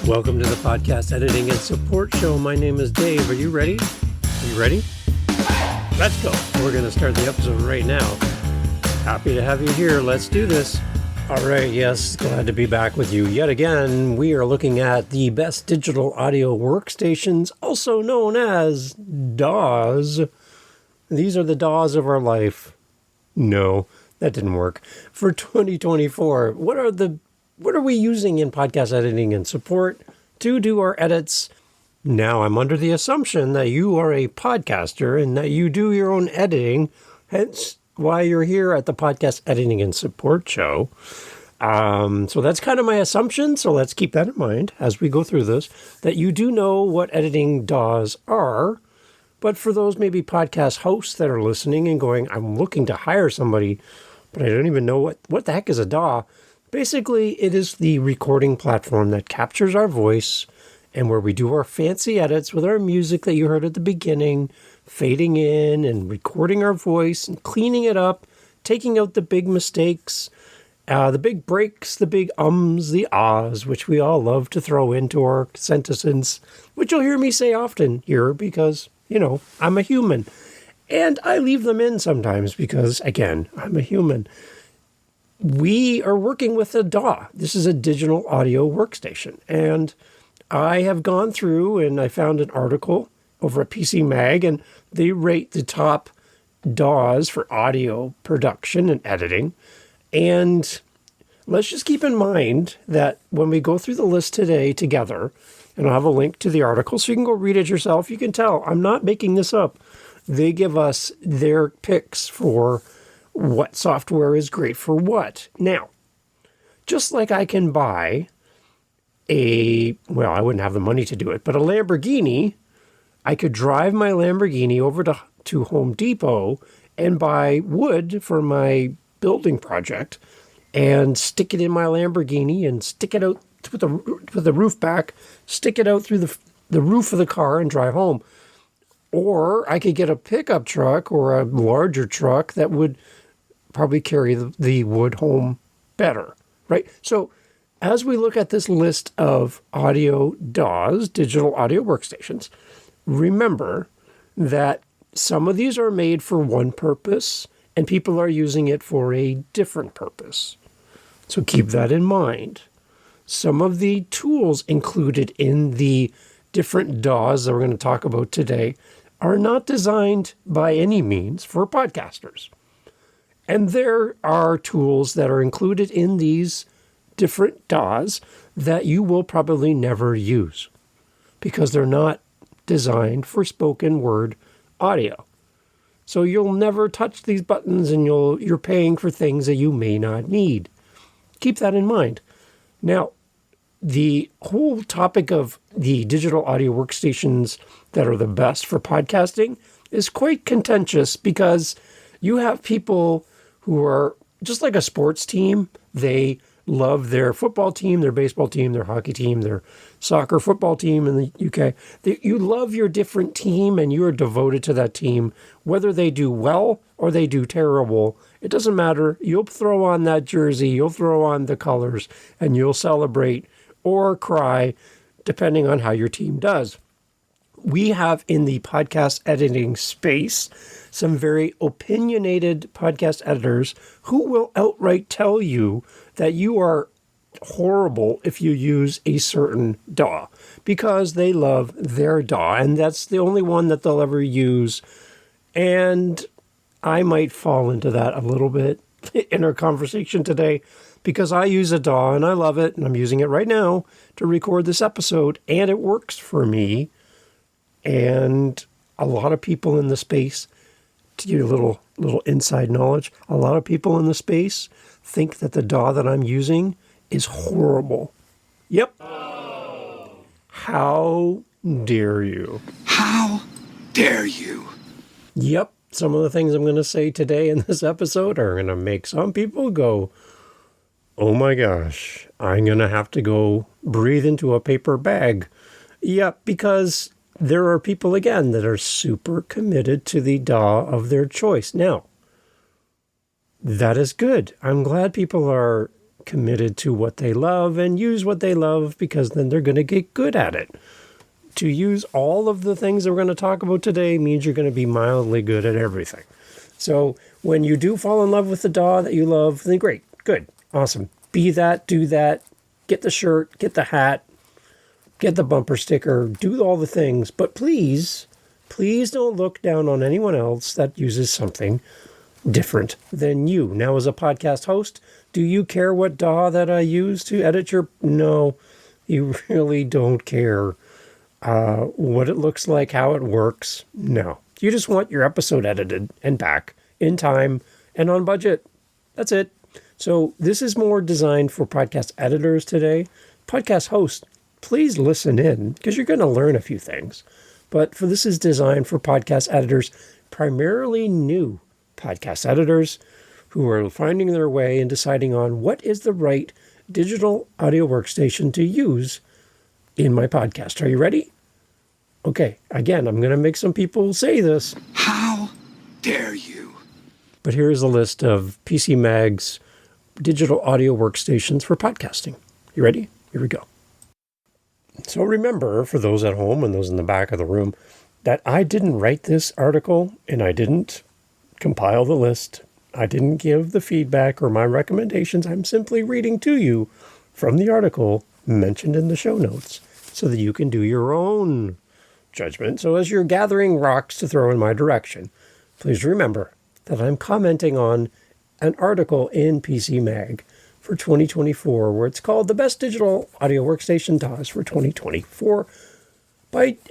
Welcome to the podcast editing and support show. My name is Dave. Are you ready? Are you ready? Let's go. We're going to start the episode right now. Happy to have you here. Let's do this. All right. Yes, glad to be back with you yet again. We are looking at the best digital audio workstations, also known as DAWs. These are the DAWs of our life. No, that didn't work. For 2024, what are we using in podcast editing and support to do our edits? Now, I'm under the assumption that you are a podcaster and that you do your own editing, hence why you're here at the podcast editing and support show. So that's kind of my assumption. So let's keep that in mind as we go through this, that you do know what editing DAWs are. But for those maybe podcast hosts that are listening and going, I'm looking to hire somebody, but I don't even know what the heck is a DAW. Basically, it is the recording platform that captures our voice and where we do our fancy edits with our music that you heard at the beginning, fading in and recording our voice and cleaning it up, taking out the big mistakes, the big breaks, the big ums, the ahs, which we all love to throw into our sentences, which you'll hear me say often here because, I'm a human. And I leave them in sometimes because, again, I'm a human. We are working with a DAW. This is a digital audio workstation. And I have gone through and I found an article over at PC Mag, and they rate the top DAWs for audio production and editing. And let's just keep in mind that when we go through the list today together, and I'll have a link to the article so you can go read it yourself. You can tell I'm not making this up. They give us their picks for what software is great for what. Now, just like I can buy I wouldn't have the money to do it, but a Lamborghini, I could drive my Lamborghini over to Home Depot and buy wood for my building project and stick it in my Lamborghini and stick it out with the roof back, stick it out through the roof of the car and drive home. Or I could get a pickup truck or a larger truck that would probably carry the wood home better, right? So as we look at this list of audio DAWs, digital audio workstations, remember that some of these are made for one purpose and people are using it for a different purpose. So keep that in mind. Some of the tools included in the different DAWs that we're going to talk about today are not designed by any means for podcasters. And there are tools that are included in these different DAWs that you will probably never use because they're not designed for spoken word audio. So you'll never touch these buttons and you're paying for things that you may not need. Keep that in mind. Now, the whole topic of the digital audio workstations that are the best for podcasting is quite contentious because you have people who are just like a sports team. They love their football team, their baseball team, their hockey team, their soccer football team in the UK. You love your different team and you are devoted to that team. Whether they do well or they do terrible, it doesn't matter. You'll throw on that jersey, you'll throw on the colors, and you'll celebrate or cry, depending on how your team does. We have in the podcast editing space some very opinionated podcast editors who will outright tell you that you are horrible if you use a certain DAW because they love their DAW and that's the only one that they'll ever use. And I might fall into that a little bit in our conversation today because I use a DAW and I love it and I'm using it right now to record this episode and it works for me. And a lot of people in the space, to give you a little inside knowledge, a lot of people in the space think that the DAW that I'm using is horrible. Yep. Oh. How dare you? How dare you? Yep. Some of the things I'm going to say today in this episode are going to make some people go, oh my gosh, I'm going to have to go breathe into a paper bag. Yep, because there are people, again, that are super committed to the DAW of their choice. Now, that is good. I'm glad people are committed to what they love and use what they love, because then they're going to get good at it. To use all of the things that we're going to talk about today means you're going to be mildly good at everything. So when you do fall in love with the DAW that you love, then great, good, awesome. Be that, do that, get the shirt, get the hat, get the bumper sticker, do all the things. But please don't look down on anyone else that uses something different than you. Now, as a podcast host, do you care what DAW that I use to edit your... No, you really don't care what it looks like, how it works. No. You just want your episode edited and back in time and on budget. That's it. So this is more designed for podcast editors today. Podcast hosts, please listen in, because you're going to learn a few things. But this is designed for podcast editors, primarily new podcast editors who are finding their way and deciding on what is the right digital audio workstation to use in my podcast. Are you ready? Okay, again, I'm going to make some people say this. How dare you? But here's a list of PC Mag's digital audio workstations for podcasting. You ready? Here we go. So remember, for those at home and those in the back of the room, that I didn't write this article and I didn't compile the list. I didn't give the feedback or my recommendations. I'm simply reading to you from the article mentioned in the show notes so that you can do your own judgment. So as you're gathering rocks to throw in my direction, please remember that I'm commenting on an article in PC Mag for 2024 where it's called The Best Digital Audio Workstation DAWs for 2024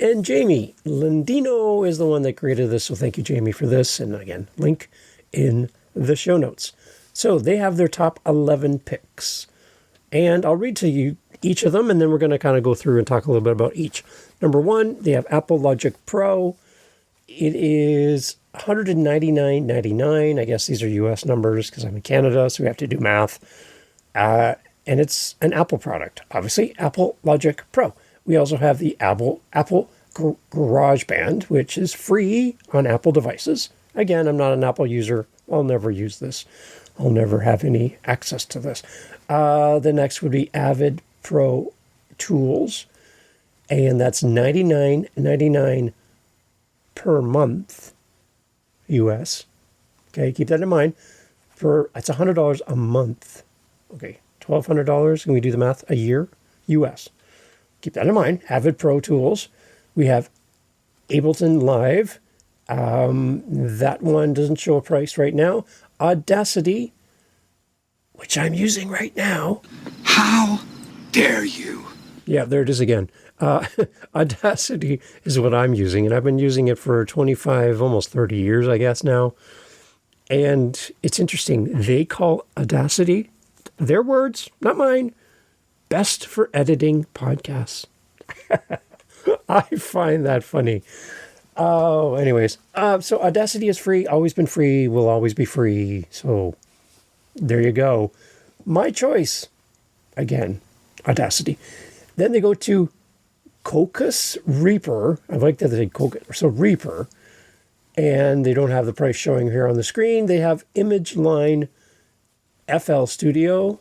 and Jamie Lindino is the one that created this. So thank you, Jamie, for this. And again, link in the show notes. So they have their top 11 picks. And I'll read to you each of them, and then we're going to kind of go through and talk a little bit about each. Number one, they have Apple Logic Pro. It is $199.99. I guess these are US numbers because I'm in Canada, so we have to do math. And it's an Apple product, obviously, Apple Logic Pro. We also have the Apple GarageBand, which is free on Apple devices. Again, I'm not an Apple user. I'll never use this. I'll never have any access to this. The next would be Avid Pro Tools, and that's $99.99 per month, US. Okay, keep that in mind. It's $100 a month. Okay, $1,200. Can we do the math? A year, US. Keep that in mind. Avid Pro Tools. We have Ableton Live. That one doesn't show a price right now. Audacity, which I'm using right now. How dare you? Yeah, there it is again. Audacity is what I'm using, and I've been using it for 25, almost 30 years, I guess now. And it's interesting. They call Audacity, their words, not mine, best for editing podcasts. I find that funny. Oh, anyways. So Audacity is free, always been free, will always be free. So there you go. My choice. Again, Audacity. Then they go to Cocos Reaper. I like that they say Cocos. So Reaper. And they don't have the price showing here on the screen. They have Image Line FL Studio,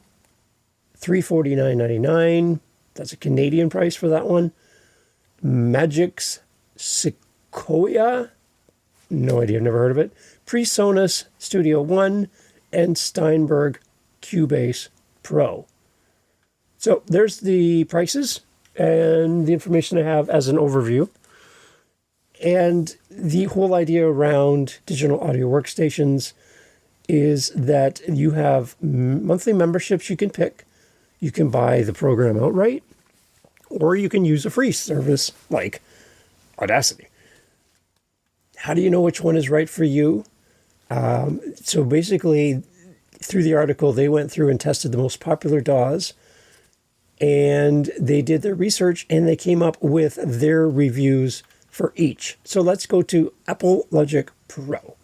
$349.99. That's a Canadian price for that one. Magix Sequoia. No idea, I've never heard of it. PreSonus Studio One and Steinberg Cubase Pro. So there's the prices and the information I have as an overview. And the whole idea around digital audio workstations is that you have monthly memberships you can pick. You can buy the program outright, or you can use a free service like Audacity. How do you know which one is right for you? So basically, through the article, they went through and tested the most popular DAWs, and they did their research, and they came up with their reviews for each. So let's go to Apple Logic Pro.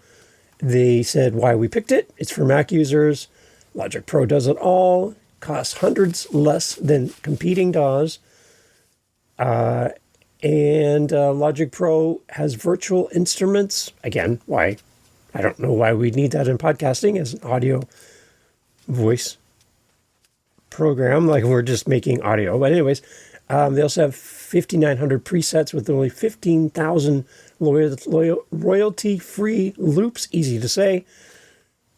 They said why we picked it. It's for Mac users. Logic Pro does it all. Costs hundreds less than competing DAWs. And Logic Pro has virtual instruments. Again, why? I don't know why we need that in podcasting as an audio voice program, like we're just making audio. But anyways, they also have 5,900 presets with only 15,000 royalty-free loops, easy to say.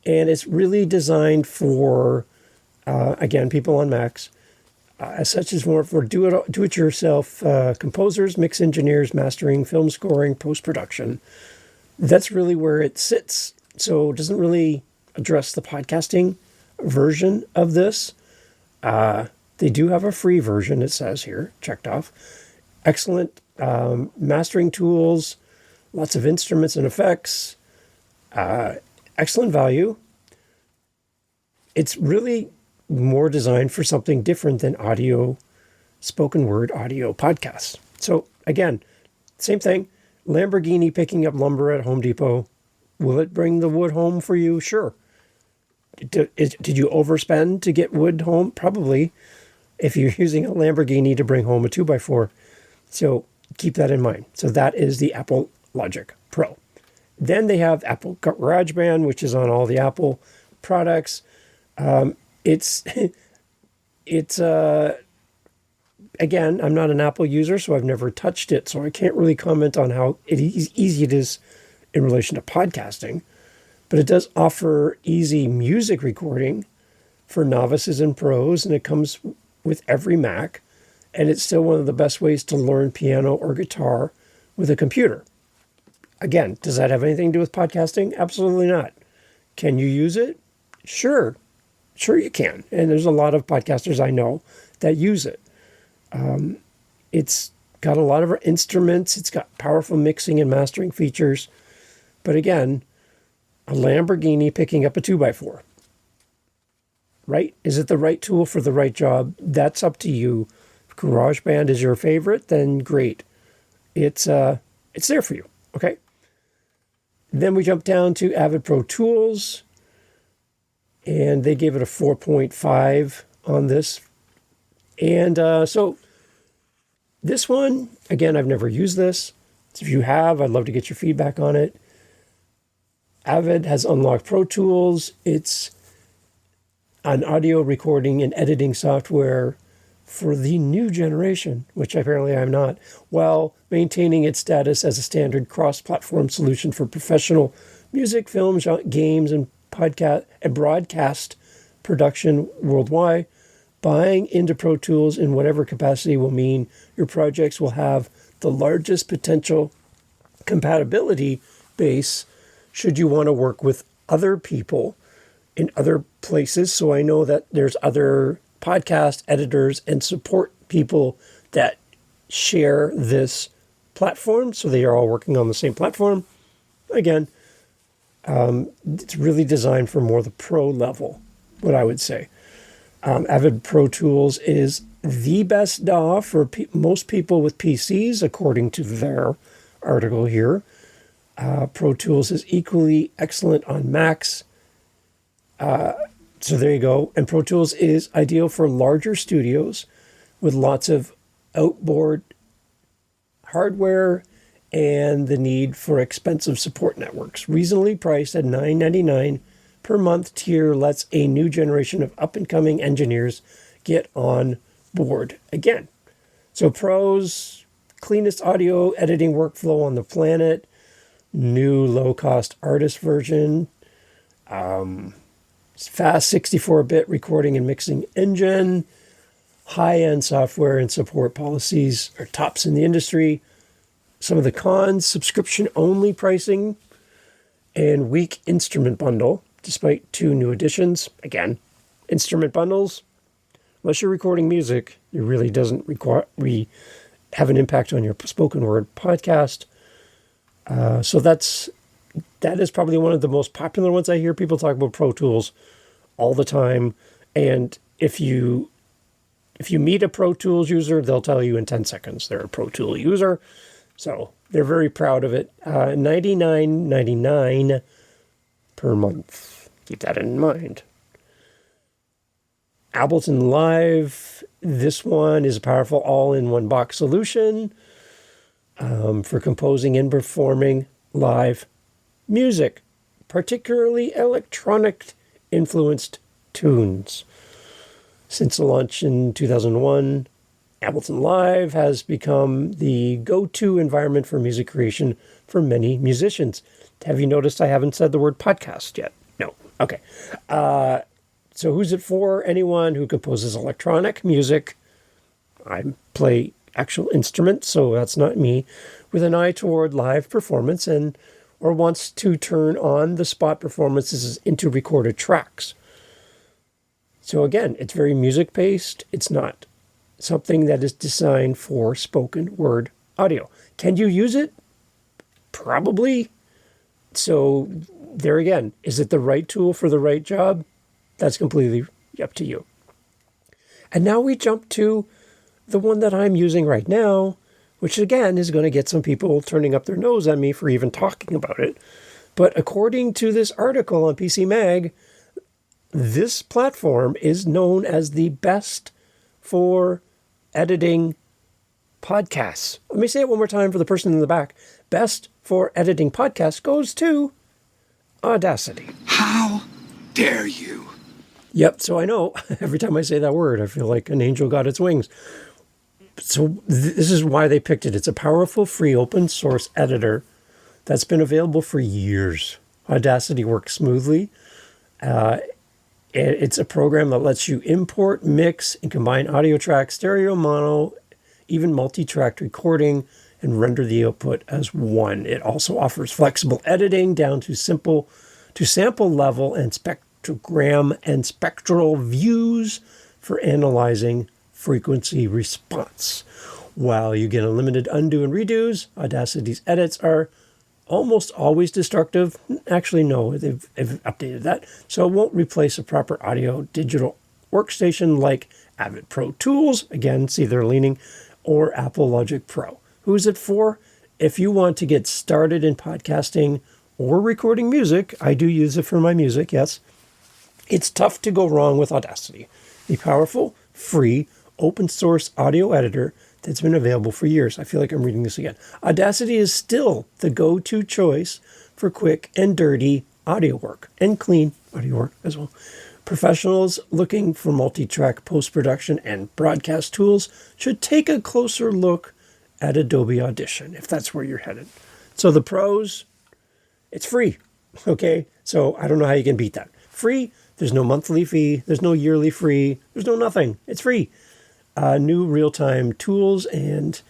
And it's really designed for, again, people on Macs, as such as more for do-it-yourself composers, mix engineers, mastering, film scoring, post-production. That's really where it sits. So it doesn't really address the podcasting version of this. They do have a free version, it says here, checked off. Excellent mastering tools, lots of instruments and effects, excellent value. It's really more designed for something different than audio, spoken word audio podcasts. So again, same thing. Lamborghini picking up lumber at Home Depot. Will it bring the wood home for you? Sure. Did you overspend to get wood home? Probably, if you're using a Lamborghini to bring home a 2x4. So keep that in mind. So that is the Apple Logic Pro. Then they have Apple GarageBand, which is on all the Apple products. It's again, I'm not an Apple user, so I've never touched it. So I can't really comment on how easy it is in relation to podcasting. But it does offer easy music recording for novices and pros, and it comes with every Mac. And it's still one of the best ways to learn piano or guitar with a computer. Again, does that have anything to do with podcasting? Absolutely not. Can you use it? Sure. Sure you can. And there's a lot of podcasters I know that use it. It's got a lot of instruments. It's got powerful mixing and mastering features. But again, a Lamborghini picking up a 2x4. Right? Is it the right tool for the right job? That's up to you. If GarageBand is your favorite, then great. It's there for you. Okay? Then we jump down to Avid Pro Tools, and they gave it a 4.5 on this. And so this one, again, I've never used this. So if you have, I'd love to get your feedback on it. Avid has unlocked Pro Tools. It's an audio recording and editing software for the new generation, which apparently I'm not, while maintaining its status as a standard cross-platform solution for professional music, film, games, and podcast and broadcast production worldwide. Buying into Pro Tools in whatever capacity will mean your projects will have the largest potential compatibility base should you want to work with other people in other places. So I know that there's other podcast editors and support people that share this platform. So they are all working on the same platform. Again, it's really designed for more the pro level, what I would say. Avid Pro Tools is the best DAW for most people with PCs, according to their article here. Pro Tools is equally excellent on Macs. So there you go. And Pro Tools is ideal for larger studios with lots of outboard hardware and the need for expensive support networks. Reasonably priced at $9.99 per month tier lets a new generation of up-and-coming engineers get on board again. So pros, cleanest audio editing workflow on the planet, new low-cost artist version, fast 64-bit recording and mixing engine, high-end software and support policies are tops in the industry. Some of the cons, subscription-only pricing and weak instrument bundle, despite 2 new additions. Again, instrument bundles, unless you're recording music, it really doesn't have an impact on your spoken word podcast. So that is probably one of the most popular ones. I hear people talk about Pro Tools all the time. And if you meet a Pro Tools user, they'll tell you in 10 seconds they're a Pro Tool user. So they're very proud of it. $99.99 per month. Keep that in mind. Ableton Live. This one is a powerful all-in-one box solution for composing and performing live music, particularly electronic-influenced tunes. Since the launch in 2001, Ableton Live has become the go-to environment for music creation for many musicians. Have you noticed I haven't said the word podcast yet? No. Okay. So who's it for? Anyone who composes electronic music. I play actual instruments, so that's not me, with an eye toward live performance or wants to turn on the spot performances into recorded tracks. So again, it's very music-based. It's not something that is designed for spoken word audio. Can you use it? Probably. So there again, is it the right tool for the right job? That's completely up to you. And now we jump to the one that I'm using right now, which again is going to get some people turning up their nose at me for even talking about it. But according to this article on PC Mag, this platform is known as the best for editing podcasts. Let me say it one more time for the person in the back. Best for editing podcasts goes to Audacity. How dare you? Yep, so I know every time I say that word, I feel like an angel got its wings. So this is why they picked it. It's a powerful, free, open source editor that's been available for years. Audacity works smoothly. It's a program that lets you import, mix, and combine audio tracks, stereo, mono, even multi-track recording, and render the output as one. It also offers flexible editing down to sample level and spectrogram and spectral views for analyzing frequency response. While you get unlimited undo and redos, Audacity's edits are almost always destructive. Actually, no, they've updated that. So it won't replace a proper audio digital workstation like Avid Pro Tools, again, see they're leaning, or Apple Logic Pro. Who's it for? If you want to get started in podcasting or recording music, I do use it for my music, yes. It's tough to go wrong with Audacity, the powerful, free, open source audio editor that's been available for years. I feel like I'm reading this again. Audacity is still the go-to choice for quick and dirty audio work and clean audio work as well. Professionals looking for multi-track post-production and broadcast tools should take a closer look at Adobe Audition if that's where you're headed. So the pros, it's free, okay? So I don't know how you can beat that. Free, there's no monthly fee, there's no yearly free, there's no nothing. It's free. New real-time tools and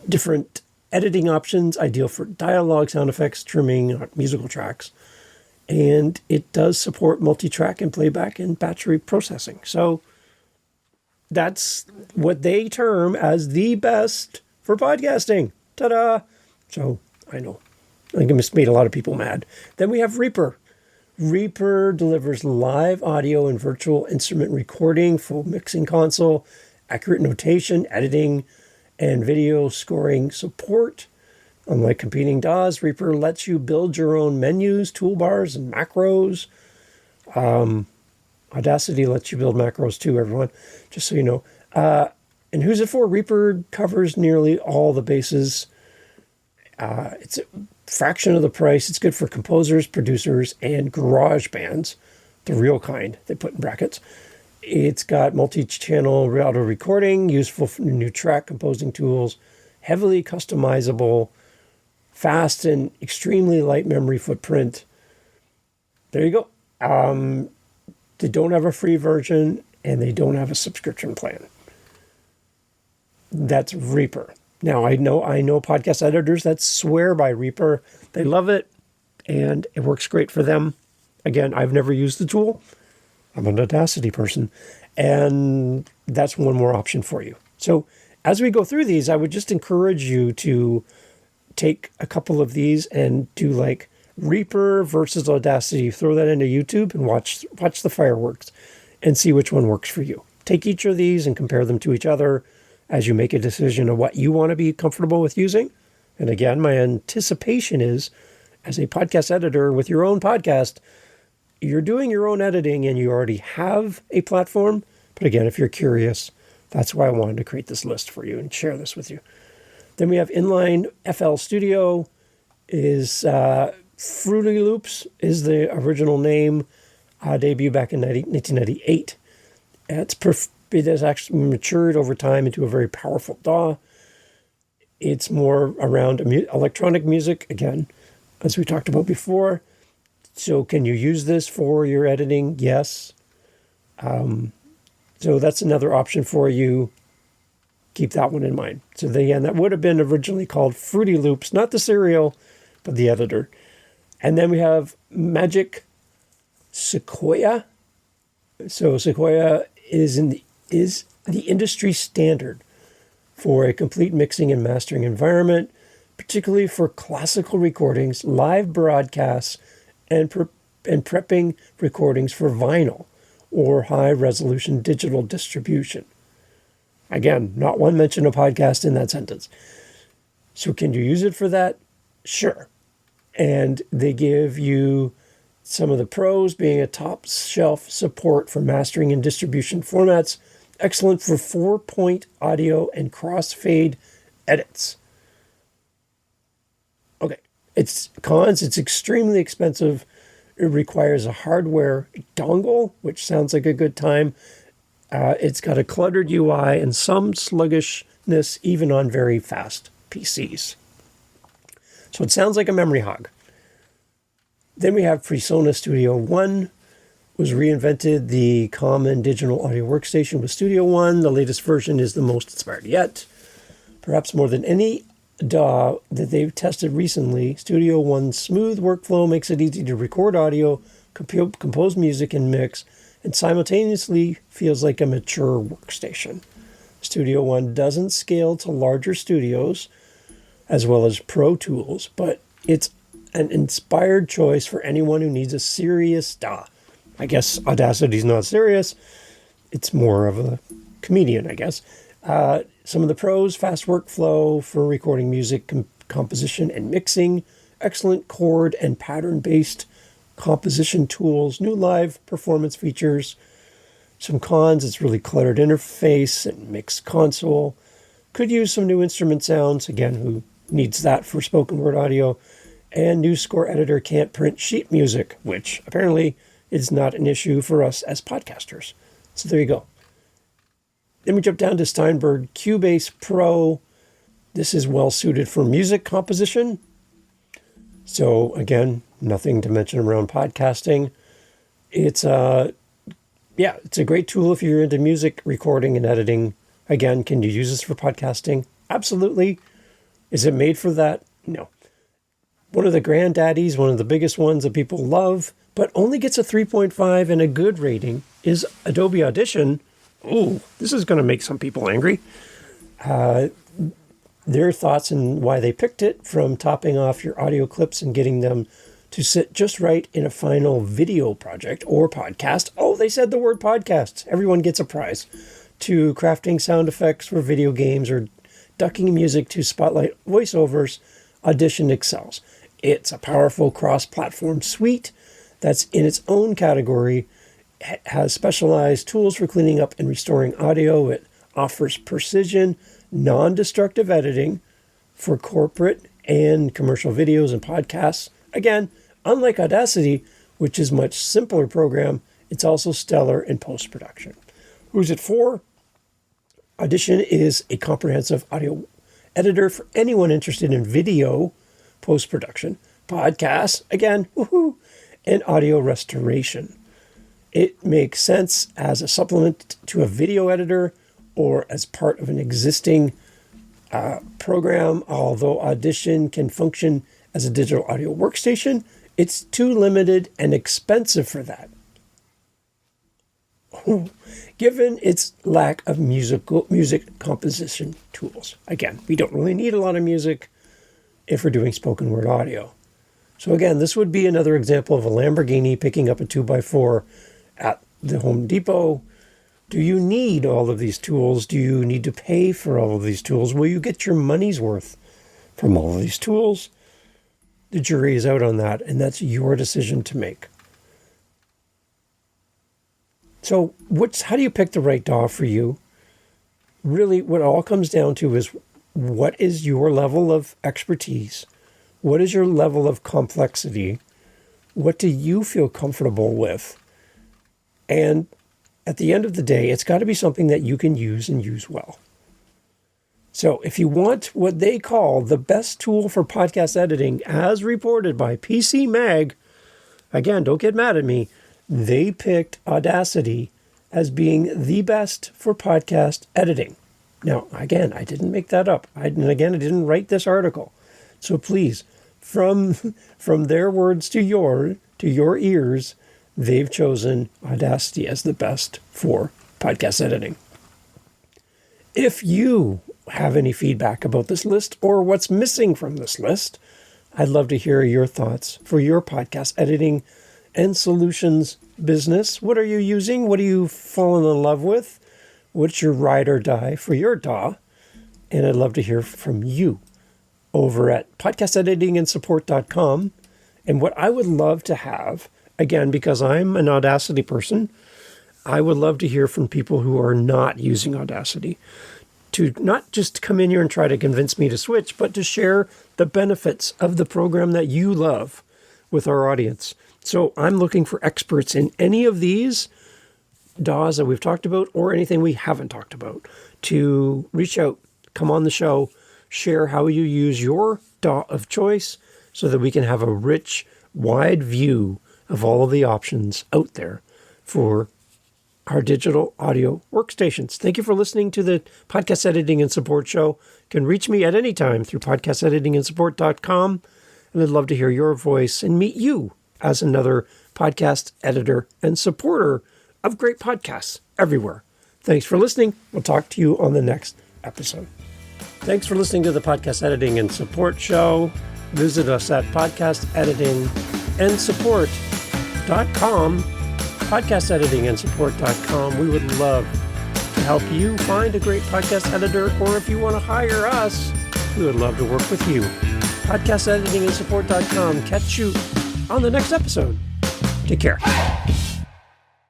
different editing options, ideal for dialogue, sound effects, trimming, musical tracks. And it does support multi-track and playback and battery processing. So that's what they term as the best for podcasting. Ta-da! So I know. I think I just made a lot of people mad. Then we have Reaper. Reaper delivers live audio and virtual instrument recording, full mixing console, accurate notation, editing, and video scoring support. Unlike competing DAWs, Reaper lets you build your own menus, toolbars, and macros. Audacity lets you build macros too, everyone, just so you know. And who's it for? Reaper covers nearly all the bases. It's a fraction of the price. It's good for composers, producers, and garage bands, the real kind, they put in brackets. It's got multi-channel audio recording, useful for new track composing tools, heavily customizable, fast and extremely light memory footprint. There you go. They don't have a free version and they don't have a subscription plan. That's Reaper. Now, I know podcast editors that swear by Reaper. They love it and it works great for them. Again, I've never used the tool. I'm an Audacity person, and that's one more option for you. So as we go through these, I would just encourage you to take a couple of these and do like Reaper versus Audacity. Throw that into YouTube and watch the fireworks and see which one works for you. Take each of these and compare them to each other as you make a decision of what you want to be comfortable with using. And again, my anticipation is, as a podcast editor with your own podcast, you're doing your own editing and you already have a platform. But again, if you're curious, that's why I wanted to create this list for you and share this with you. Then we have Inline FL Studio is Fruity Loops is the original name, debuted back in 1998. It has actually matured over time into a very powerful DAW. It's more around electronic music, again, as we talked about before. So can you use this for your editing? Yes. So that's another option for you. Keep that one in mind. So again, that would have been originally called Fruity Loops, not the cereal, but the editor. And then we have Magic Sequoia. So Sequoia is the industry standard for a complete mixing and mastering environment, particularly for classical recordings, live broadcasts, and prepping recordings for vinyl or high-resolution digital distribution. Again, not one mention of podcast in that sentence. So can you use it for that? Sure. And they give you some of the pros, being a top-shelf support for mastering and distribution formats, excellent for 4-point audio and crossfade edits. Okay, it's cons. It's extremely expensive. It requires a hardware dongle, which sounds like a good time. It's got a cluttered UI and some sluggishness even on very fast PCs. So it sounds like a memory hog. Then we have Presonus Studio One. Was reinvented the common digital audio workstation with Studio One. The latest version is the most inspired yet. Perhaps more than any DAW that they've tested recently, Studio One's smooth workflow makes it easy to record audio, compose music, and mix, and simultaneously feels like a mature workstation. Studio One doesn't scale to larger studios as well as Pro Tools, but it's an inspired choice for anyone who needs a serious DAW. I guess Audacity's not serious. It's more of a comedian, I guess. Some of the pros: fast workflow for recording music, composition and mixing, excellent chord and pattern-based composition tools, new live performance features. Some cons: it's really cluttered interface and mixed console. Could use some new instrument sounds. Again, who needs that for spoken word audio? And new score editor can't print sheet music, which apparently is not an issue for us as podcasters. So there you go. Then we jump down to Steinberg Cubase Pro. This is well suited for music composition. So again, nothing to mention around podcasting. It's a great tool if you're into music recording and editing. Again, can you use this for podcasting? Absolutely. Is it made for that? No. One of the granddaddies, one of the biggest ones that people love, but only gets a 3.5 and a good rating, is Adobe Audition. Ooh, this is going to make some people angry. Their thoughts and why they picked it, from topping off your audio clips and getting them to sit just right in a final video project or podcast. Oh, they said the word podcast. Everyone gets a prize. To crafting sound effects for video games or ducking music to spotlight voiceovers, Audition excels. It's a powerful cross-platform suite that's in its own category, has specialized tools for cleaning up and restoring audio. It offers precision, non-destructive editing for corporate and commercial videos and podcasts. Again, unlike Audacity, which is a much simpler program, it's also stellar in post-production. Who's it for? Audition is a comprehensive audio editor for anyone interested in video post-production, podcasts, again, woohoo, and audio restoration. It makes sense as a supplement to a video editor or as part of an existing program. Although Audition can function as a digital audio workstation, it's too limited and expensive for that. Given its lack of music composition tools. Again, we don't really need a lot of music if we're doing spoken word audio. So again, this would be another example of a Lamborghini picking up a 2x4 at the Home Depot. Do you need all of these tools? Do you need to pay for all of these tools? Will you get your money's worth from all of these tools? The jury is out on that, and that's your decision to make. So how do you pick the right DAW for you? Really, what it all comes down to is, what is your level of expertise? What is your level of complexity? What do you feel comfortable with? And at the end of the day, it's got to be something that you can use and use well. So if you want what they call the best tool for podcast editing, as reported by PC Mag, again, don't get mad at me, they picked Audacity as being the best for podcast editing. Now, again, I didn't make that up. I didn't write this article. So please, from their words to your ears, they've chosen Audacity as the best for podcast editing. If you have any feedback about this list or what's missing from this list, I'd love to hear your thoughts for your podcast editing and solutions business. What are you using? What are you falling in love with? What's your ride or die for your DAW? And I'd love to hear from you over at podcasteditingandsupport.com. And what I would love to have, again, because I'm an Audacity person, I would love to hear from people who are not using Audacity, to not just come in here and try to convince me to switch, but to share the benefits of the program that you love with our audience. So I'm looking for experts in any of these DAWs that we've talked about or anything we haven't talked about to reach out, come on the show, share how you use your DAW of choice so that we can have a rich, wide view of all of the options out there for our digital audio workstations. Thank you for listening to the Podcast Editing and Support Show. You can reach me at any time through podcasteditingandsupport.com. And I'd love to hear your voice and meet you as another podcast editor and supporter of great podcasts everywhere. Thanks for listening. We'll talk to you on the next episode. Thanks for listening to the Podcast Editing and Support Show. Visit us at podcasteditingandsupport.com. podcasteditingandsupport.com. We would love to help you find a great podcast editor, or if you want to hire us, we would love to work with you. podcasteditingandsupport.com. Catch you on the next episode. Take care.